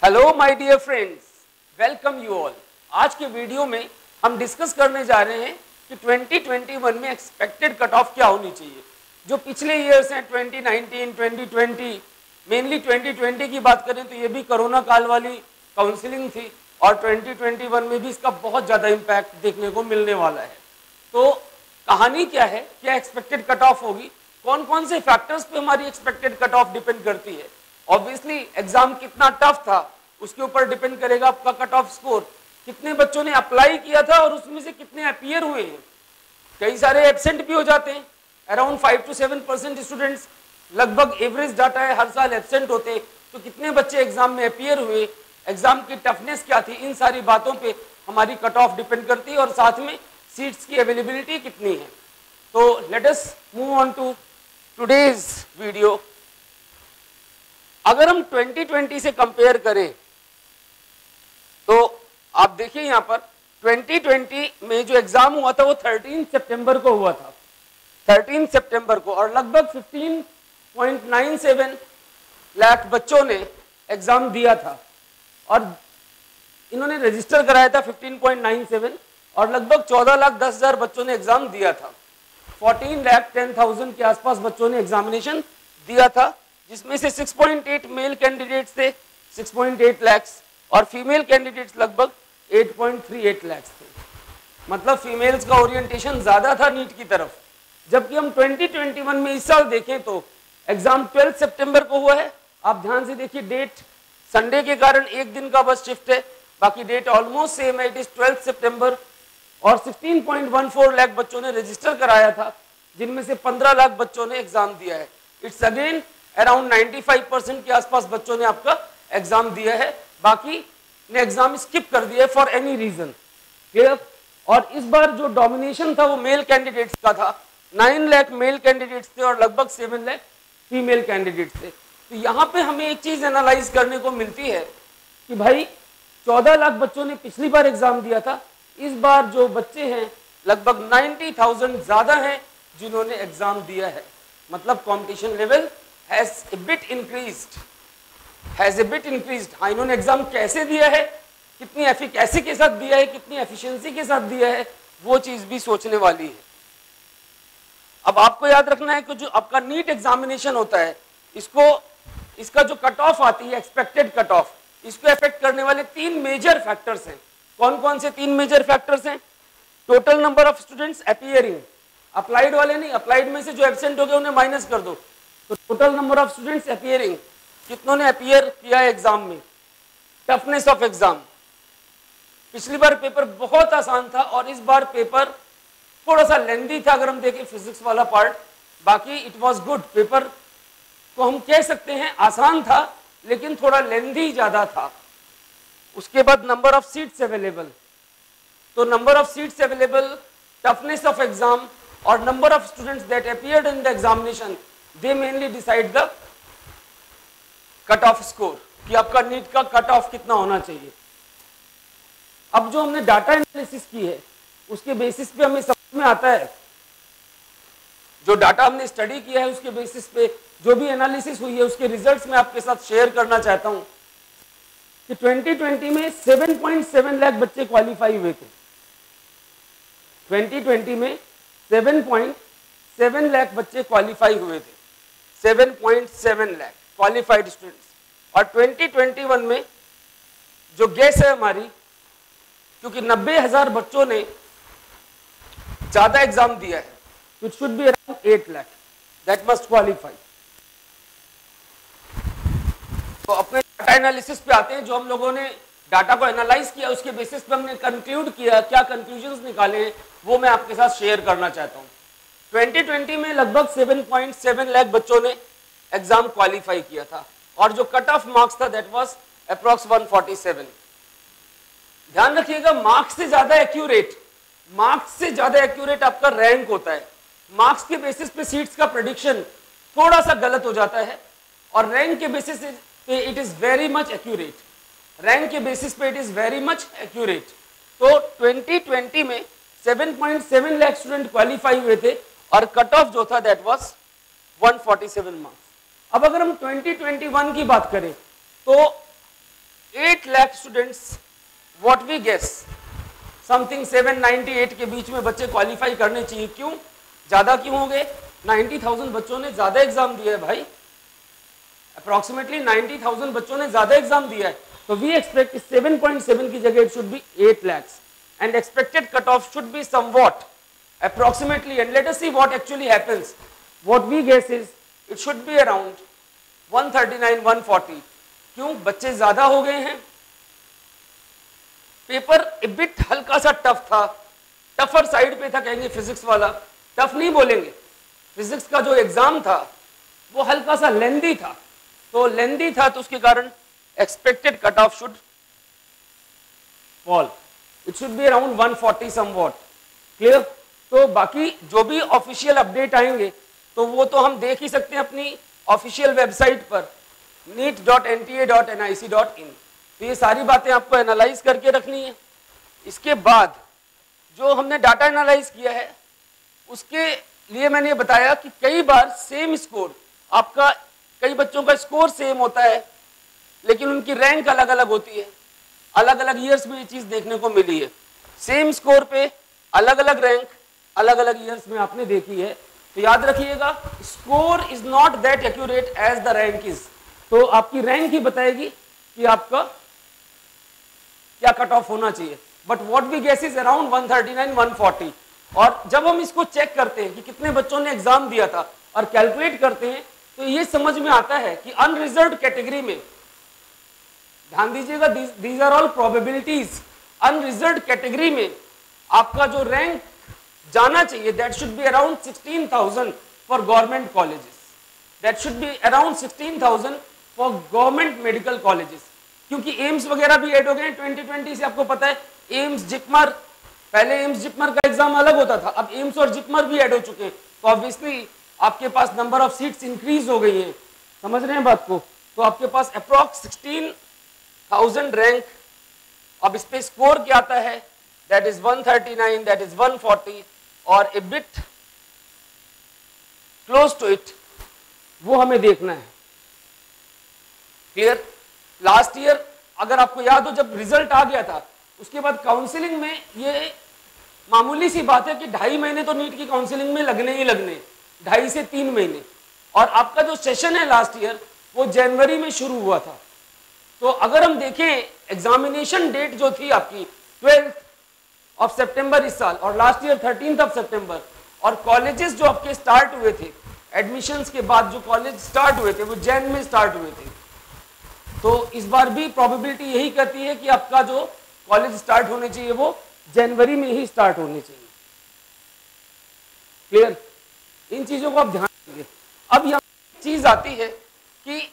Hello my dear friends, welcome you all. आज के video में हम डिस्कस करने जा रहे हैं कि 2021 में एक्सपेक्टेड कट ऑफ क्या होनी चाहिए। जो पिछले ईयर्स हैं 2019, 2020, मेनली 2020 की बात करें तो ये भी कोरोना काल वाली काउंसलिंग थी और 2021 में भी इसका बहुत ज़्यादा इम्पैक्ट देखने को मिलने वाला है। तो कहानी क्या है, क्या एक्सपेक्टेड कट ऑफ होगी, कौन कौन से फैक्टर्स पे हमारी एक्सपेक्टेड कट ऑफ डिपेंड करती है। ऑब्वियसली एग्जाम कितना टफ था उसके ऊपर डिपेंड करेगा आपका कट ऑफ स्कोर, कितने बच्चों ने अप्लाई किया था और उसमें से कितने अपीयर हुए हैं। कई सारे एब्सेंट भी हो जाते हैं, अराउंड 5 to 7% स्टूडेंट्स लगभग एवरेज डाटा है हर साल एब्सेंट होते हैं। तो कितने बच्चे एग्जाम में अपीयर हुए, एग्जाम की टफनेस क्या थी, इन सारी बातों पे हमारी कट ऑफ डिपेंड करती है और साथ में सीट्स की अवेलेबिलिटी कितनी है। तो let us move on to today's video. अगर हम 2020 से कंपेयर करें तो आप देखिए यहाँ पर 2020 में जो एग्जाम हुआ था वो 13 सितंबर को हुआ था, 13 सितंबर को, और लगभग 15.97 लाख बच्चों ने एग्जाम दिया था और इन्होंने रजिस्टर कराया था 15.97 और लगभग 14,10,000 बच्चों ने एग्जाम दिया था। 14,10,000 के आसपास बच्चों ने एग्जामिनेशन दिया था, जिसमें से 6.8 मेल कैंडिडेट्स थे 6.8 लाख और फीमेल कैंडिडेट्स लगभग 8.38 लाख थे। मतलब फीमेल्स का ओरिएंटेशन ज्यादा था नीट की तरफ। जबकि हम 2021 में इस साल देखें तो एग्जाम 12 सितंबर को हुआ है। आप ध्यान से देखिए, डेट संडे के कारण एक दिन का बस शिफ्ट है, बाकी डेट ऑलमोस्ट सेम है, इट इज 12 सितंबर। और 16.14 लाख बच्चों ने रजिस्टर कराया था, जिनमें से 15 लाख बच्चों ने एग्जाम दिया है। इट्स अगेन अराउंड 95% के आसपास बच्चों ने आपका एग्जाम दिया है, बाकी ने एग्जाम स्किप कर दिया फॉर एनी रीजन। क्लियर। और इस बार जो डोमिनेशन था वो मेल कैंडिडेट्स का था, 9 लाख मेल कैंडिडेट्स थे और लगभग 7 लाख फीमेल कैंडिडेट्स थे। तो यहाँ पे हमें एक चीज एनालाइज करने को मिलती है कि भाई 14 लाख बच्चों ने पिछली बार एग्जाम दिया था, इस बार जो बच्चे हैं लगभग 90,000 ज्यादा हैं जिन्होंने एग्जाम दिया है। मतलब competition level has a bit increased. हाँ, इन्होंने एग्जाम कैसे दिया है, कितनी एफिकेसी के साथ दिया है, कितनी एफिशिएंसी के साथ दिया है, वो चीज भी सोचने वाली है। अब आपको याद रखना है कि जो आपका नीट एग्जामिनेशन होता है, इसका जो कट ऑफ आती है, एक्सपेक्टेड कट ऑफ, इसको अफेक्ट करने वाले 3 मेजर फैक्टर्स हैं। कौन कौन से 3 मेजर फैक्टर्स हैं? Total number of students appearing, applied वाले नहीं, अप्लाइड में से जो एब्सेंट हो गए उन्हें माइनस कर दो। तो total number of students appearing, कितनों ने अपीयर किया है एग्जाम में। टफनेस ऑफ एग्जाम, पिछली बार पेपर बहुत आसान था और इस बार पेपर थोड़ा सा लेंदी था अगर हम देखें फिजिक्स वाला पार्ट, बाकी इट वाज गुड। पेपर को हम कह सकते हैं आसान था लेकिन थोड़ा लेंदी ज्यादा था। उसके बाद नंबर ऑफ सीट्स अवेलेबल, तो number of seats available, toughness of exam और number of students that appeared in the examination, they mainly decide the cut off score, कि आपका नीट का कट ऑफ कितना होना चाहिए। अब जो हमने डाटा एनालिसिस की है उसके बेसिस पे हमें समझ में आता है, जो डाटा हमने स्टडी किया है उसके बेसिस पे जो भी एनालिसिस हुई है उसके रिजल्ट्स मैं आपके साथ शेयर करना चाहता हूं कि 2020 में 7.7 लाख बच्चे क्वालिफाई हुए थे। 2020 में 7.7 लाख बच्चे क्वालिफाई हुए थे, 7.7 लाख क्वालिफाइड स्टूडेंट्स। और 2021 में जो गेस है हमारी, क्योंकि 90,000 बच्चों ने ज्यादा एग्जाम दिया है, तो it should be around 8 lakh that must qualify. तो अपने डाटा एनालिसिस पे आते हैं। जो हम लोगों ने डाटा को एनालाइज किया उसके बेसिस पे हमने कंक्लूड किया, क्या कंक्लूजन्स निकाले हैं वो मैं आपके साथ शेयर करना चाहता हूं। 2020 में लगभग 7.7 लाख बच्चों ने एग्जाम क्वालिफाई किया था और जो कट ऑफ मार्क्स था दैट वाज अप्रॉक्स 147। ध्यान रखिएगा, मार्क्स से ज्यादा एक्यूरेट आपका रैंक होता है। मार्क्स के बेसिस पे सीट्स का प्रेडिक्शन थोड़ा सा गलत हो जाता है और रैंक के बेसिस पे it is very much accurate. तो 2020 में 7.7 लाख स्टूडेंट क्वालिफाई हुए थे और कट ऑफ जो था दैट वाज 147 मार्क्स। अब अगर हम 2021 की बात करें तो 8 lakh students, what we guess something 798 के बीच में बच्चे क्वालिफाई करने चाहिए। क्यों ज्यादा क्यों हो गए? 90,000 बच्चों ने ज्यादा एग्जाम दिया है भाई, अप्रोक्सीमेटली 90,000 बच्चों ने ज्यादा एग्जाम दिया है। तो वी एक्सपेक्ट 7.7 की जगह it should B 8 lakhs and expected cutoff should be somewhat approximately, and let us see what actually happens. What we guess is it should be around 139 140। क्यों? बच्चे ज्यादा हो गए हैं, पेपर ए बिट हल्का सा टफ था, टफर साइड पे था, कहेंगे फिजिक्स वाला, टफ नहीं बोलेंगे, फिजिक्स का जो एग्जाम था वो हल्का सा लेंदी था, तो लेंदी था तो उसके कारण expected cut off should fall, it should be around 140 somewhat. Clear? तो बाकी जो भी ऑफिशियल अपडेट आएंगे तो वो तो हम देख ही सकते हैं अपनी ऑफिशियल वेबसाइट पर neet.nta.nic.in। तो ये सारी बातें आपको एनालाइज करके रखनी है। इसके बाद जो हमने डाटा एनालाइज किया है उसके लिए मैंने बताया कि कई बार सेम स्कोर, आपका कई बच्चों का स्कोर सेम होता है लेकिन उनकी रैंक अलग अलग होती है। अलग अलग ईयर्स में ये चीज देखने को मिली है, सेम स्कोर पे अलग अलग रैंक अलग अलग ईयर्स में आपने देखी है। तो याद रखिएगा, score is not that accurate as the rank is. तो आपकी रैंक ही बताएगी कि आपका क्या कट ऑफ होना चाहिए, but what we guess is around 139 140। और जब हम इसको चेक करते हैं कि कितने बच्चों ने एग्जाम दिया था और कैलकुलेट करते हैं तो ये समझ में आता है कि अनरिजर्व्ड कैटेगरी में, ध्यान दीजिएगा, these are all probabilities, unreserved category में आपका जो रैंक जाना चाहिए that should be around 16,000 for government colleges, that should be around 16,000 for government medical colleges. क्योंकि एम्स वगैरह भी ऐड हो गए 2020 से, आपको पता है एम्स जिपमर, पहले एम्स जिपमर का एग्जाम अलग होता था, अब एम्स और जिपमर भी ऐड हो चुके हैं, तो ऑब्वियसली आपके पास नंबर ऑफ सीट्स इंक्रीज हो गई हैं। समझ रहे हैं बात को? तो आपके पास अप्रॉक्स 16,000 रैंक, अब इस पे स्कोर क्या आता है, दैट इज 139, दैट इज 140 और a bit close to it, वो हमें देखना है। क्लियर? लास्ट ईयर अगर आपको याद हो जब रिजल्ट आ गया था उसके बाद काउंसलिंग में ये मामूली सी बात है कि 2.5 महीने तो नीट की काउंसलिंग में लगने ही लगने, 2.5 से 3 महीने। और आपका जो सेशन है लास्ट ईयर वो जनवरी में शुरू हुआ था। तो अगर हम देखें एग्जामिनेशन डेट जो थी आपकी 12th ऑफ सितंबर इस साल और लास्ट ईयर 13th ऑफ सितंबर, और कॉलेजेस जो आपके स्टार्ट हुए थे, एडमिशंस के बाद जो कॉलेज स्टार्ट हुए थे वो जैन में स्टार्ट हुए थे। तो इस बार भी प्रोबेबिलिटी यही कहती है कि आपका जो कॉलेज स्टार्ट होने चाहिए वो जनवरी में ही स्टार्ट होने चाहिए। क्लियर? इन चीजों को आप ध्यान रखिए। अब यहाँ चीज आती है कि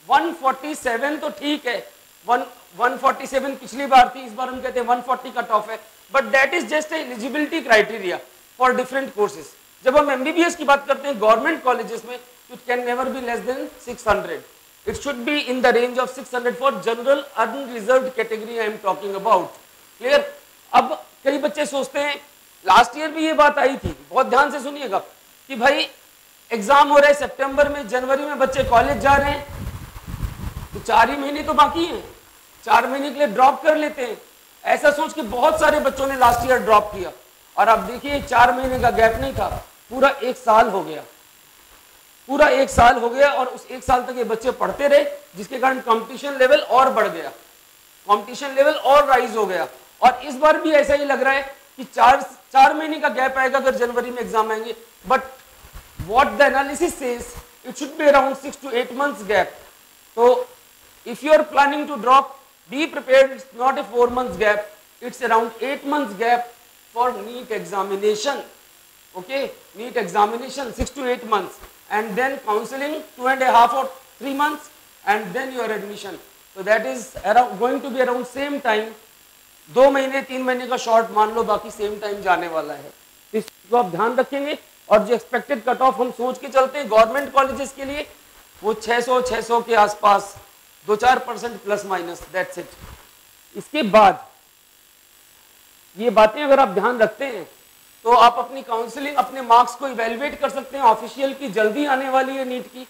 147 तो ठीक है, 147 पिछली बार थी, इस बार हम कहते हैं 140 कट ऑफ है, but that is just eligibility criteria for different courses. जब हम एमबीबीएस की बात करते हैं गवर्नमेंट कॉलेजेस में, it can never be less than 600, it should be in the range of 600 for general unreserved category I am talking about. Clear? अब कई बच्चे सोचते हैं, लास्ट ईयर भी ये बात आई थी, बहुत ध्यान से सुनिएगा, कि भाई एग्जाम हो रहे हैं सितंबर में, जनवरी में बच्चे कॉलेज जा रहे हैं, तो 4 ही महीने तो बाकी हैं, 4 महीने के लिए ड्रॉप कर लेते हैं। ऐसा सोच के बहुत सारे बच्चों ने लास्ट ईयर ड्रॉप किया, और अब देखिए 4 महीने का गैप नहीं था, पूरा 1 साल हो गया, पूरा 1 साल हो गया, और उस 1 साल तक ये बच्चे पढ़ते रहे, जिसके कारण कंपटीशन लेवल और बढ़ गया, कंपटीशन लेवल और राइज हो गया। और इस बार भी ऐसा ही लग रहा है कि 4 महीने का गैप आएगा अगर जनवरी में एग्जाम आएंगे, but what the analysis says it should be around 6 to 8 months gap. तो if you are planning to drop, be prepared, it's not a 4 months gap, it's around 8 months gap for NEET examination. Okay, NEET examination 6 to 8 months, and then counseling 2.5 or 3 months, and then your admission. So that is around going to be around same time, 2 महीने 3 महीने का short मान लो, बाकी same time जाने वाला है। इसको आप ध्यान रखेंगे। और जो एक्सपेक्टेड कट ऑफ हम सोच के चलते हैं गवर्नमेंट कॉलेजेस के लिए, वो 600 के आसपास, 2-4% प्लस माइनस, दैट्स इट। इसके बाद ये बातें अगर आप ध्यान रखते हैं तो आप अपनी काउंसलिंग, अपने मार्क्स को इवेल्युएट कर सकते हैं। ऑफिशियल की जल्दी आने वाली है, नीट की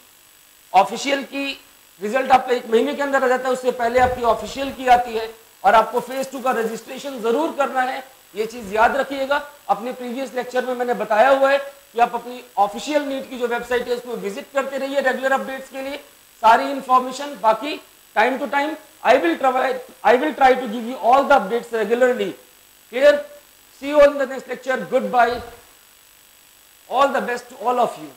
ऑफिशियल की रिजल्ट आपका 1 महीने के अंदर आ जाता है, उससे पहले आपकी ऑफिशियल की आती है और आपको फेज 2 का रजिस्ट्रेशन जरूर करना है। ये चीज याद रखिएगा। अपने प्रीवियस लेक्चर में मैंने बताया हुआ है कि आप अपनी ऑफिशियल नीट की जो वेबसाइट है उसमें विजिट करते रहिए रेगुलर अपडेट्स के लिए, सारी इंफॉर्मेशन। बाकी time to time I will try to give you all the updates regularly. Clear? See you all in the next lecture. Goodbye. All the best to all of you.